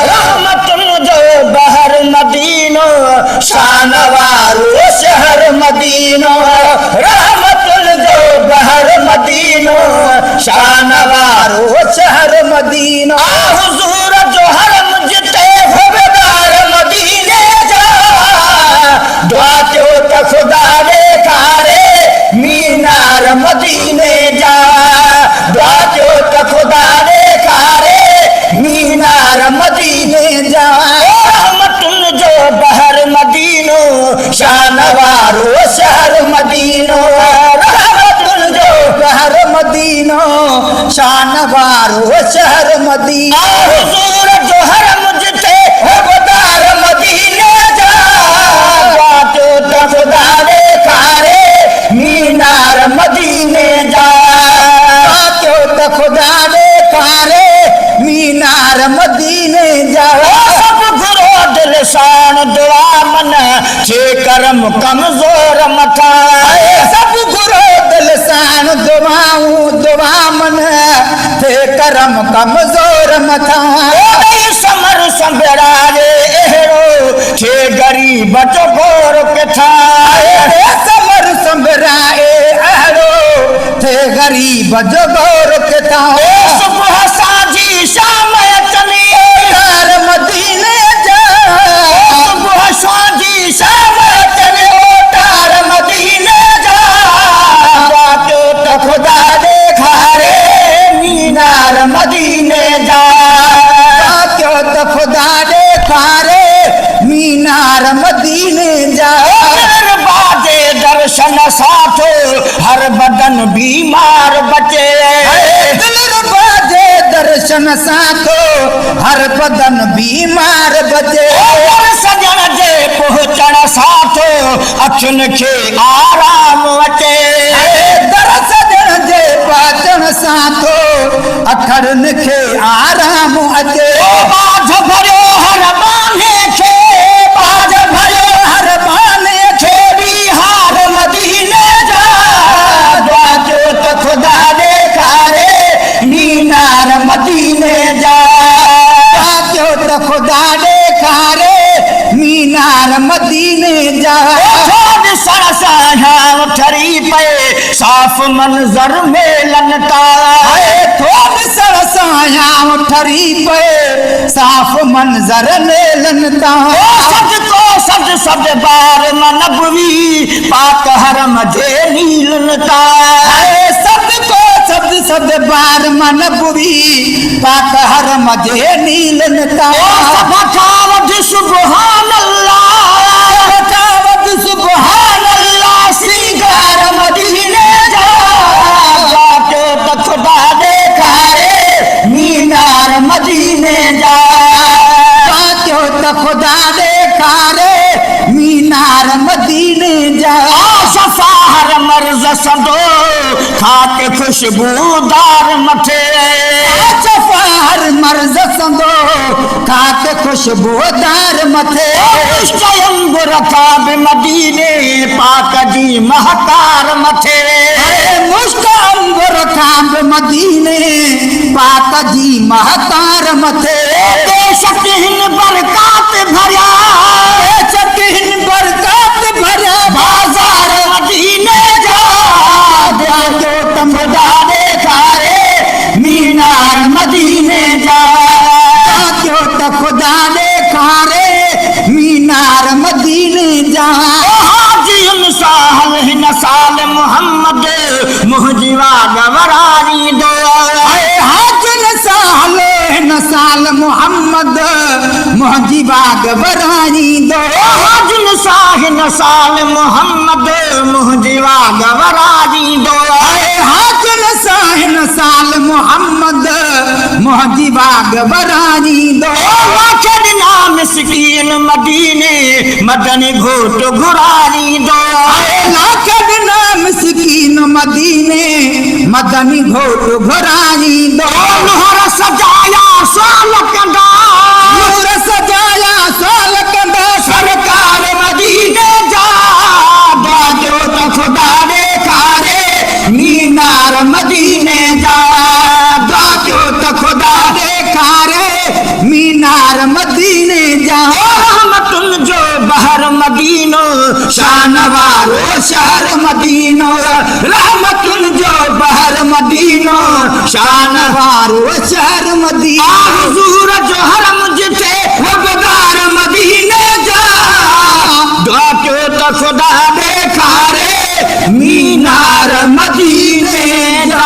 रहमतुल जो बहर मदीनो शानवारो शहर मदीनो रहमतुल जो बहर मदीनो शानवारो शहर मदीनो हुजूर जो हरम जिते हुबदार मदीने जा दुआ क्यों तो खुदा देखारे मीनार मदीने जा दुआ क्यों तो खुदा देखारे मीनार मदीने जा रहमतुल जो बहर मदीनो शानवारो शहर मदीनो रहमतुल जो बहर मदीनो शानवारो शहर मदीनो हुजूर जो हरम जिते हुबदार मदीने जा दुआ क्यों तो खुदा देखारे मीनार मदीने जा क्यों तो खुदा देखारे मीनार मदीने जा सब गुरो दिल शान दुआ मन छे करम कमजोर मथा सब गुरो दिल शान दुआऊं दुआ मन छे करम कमजोर मथा समर संबरारे एहरो छे गरीब जो गोर कथा समर संबराए एहरो छे गरीब जो गोर कथा सुबह साजी शाम चली तार मदीने जा सुबह साजी शाम चले तार मदीने जा बातों तो खुदा देखारे मीनार मदीने जा बातों तो खुदा देखारे मीनार मदीने जा बाजे दर्शन साथो हर बदन बीमार बचे बाजे दर्शन साथो हर बदन बीमार बचे सजन जे पहुंचण साथो अखिन खे आराम अचे दर सजन जे पहुंचण साथो अखरन खे आराम अचे बाज भरियो हर बाने खे बाज भरियो हर बाने खे बिहार मदीने जा दुआ जो तो खुदा देखारे मीनार मदीने जा दुआ जो तो खुदा देखारे मीनार मदीने जा सरसायाम ठरी पे साफ मंजर मेलन का थोड़ सरसायाम ठरी पे साफ मंजर मेलन का सज सज बार मनबवी पाक हरम जे नीलन का सद बार मनबवी पाक हरम जे नीलन का बखावत सुभान अल्लाह बखावत सुभान अल्लाह सिंगार मदीने जा बातों तो खुदा देखारे मीनार मदीने जा बातों तो खुदा देखारे मीनार मदीने जा सफा हर मर्ज सदो खाके खुशबूदार मथे सफा हर मर्ज सदो खाके खुशबूदार मथे अंगुर था मदीने पाक जी महकार मथे मुश्क अंगुर था मदीने पाक जी महकार मथे बेशक हिन बरकात भरिया बेशक हिन बरकात भरिया बाजार मदीने जा जो तुम खुदा देखारे मीनार मदीने जा जो तो खुदा देखारे मीनार मदीने जा हाजी साल हिन साल मोहम्मद मुहजिवा गवरानी दो हाजिन साल हिन साल मोहम्मद मुहजिवा गवरानी दो हाजिन साल मोहम्मद मुहजिवा गवरानी दो हाजिन साल मोहम्मद मुहजिवा गवरानी दो नाम सिकीन मदीने मदनी घोट घुरानी दो लाखन नाम सिकीन मदीने मदनी घोट घुरानी दो नूर सजाया साल कंदा नूर सजाया साल कंदा सरकार मदीने जा बाजो तो खुदा देखा मदीने जा रहमतुल जो बहर मदीनो शानवारो शहर मदीनो रहमतुल जो बहर मदीनो शानवारो शहर मदीनो हुजूर जो हरम जिथे वफादार मदीने जा दुआ के तो खुदा देखा रे मीनार मदीने जा